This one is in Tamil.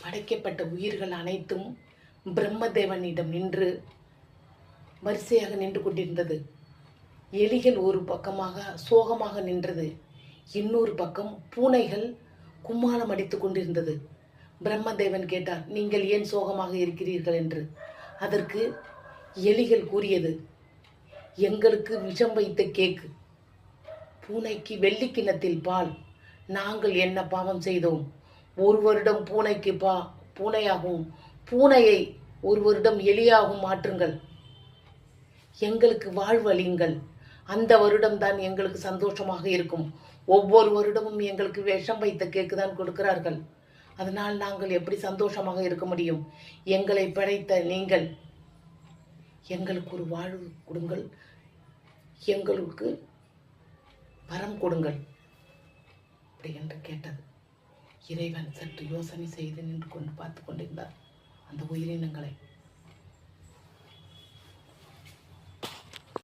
படைக்கப்பட்ட உயிர்கள் அனைத்தும் பிரம்மதேவனிடம் நின்று வரிசையாக நின்று கொண்டிருந்தது. எலிகள் ஒரு பக்கமாக சோகமாக நின்றது, இன்னொரு பக்கம் பூனைகள் கும்மாளம் அடித்து கொண்டிருந்தது. பிரம்மதேவன் கேட்டார், நீங்கள் ஏன் சோகமாக இருக்கிறீர்கள் என்று. அதற்கு எலிகள் கூறியது, எங்களுக்கு விஷம் வைத்த கேக்கு, பூனைக்கு வெள்ளி கிண்ணத்தில் பால், நாங்கள் என்ன பாவம் செய்தோம்? ஒரு வருடம் பூனைக்கு பூனையாகவும் பூனையை ஒரு வருடம் எலியாகவும் மாற்றுங்கள், எங்களுக்கு வாழ்வு அளியுங்கள், அந்த வருடம்தான் எங்களுக்கு சந்தோஷமாக இருக்கும். ஒவ்வொரு வருடமும் எங்களுக்கு விஷம் வைத்த கேக்கு தான் கொடுக்கிறார்கள், அதனால் நாங்கள் எப்படி சந்தோஷமாக இருக்க முடியும்? எங்களை படைத்த நீங்கள் எங்களுக்கு ஒரு வாழ்வு கொடுங்கள், எங்களுக்கு வரம் கொடுங்கள் அப்படி என்று கேட்டது. இறைவன் சற்று யோசனை செய்து நின்று கொண்டு பார்த்து கொண்டிருந்தார் அந்த உயிரினங்களை.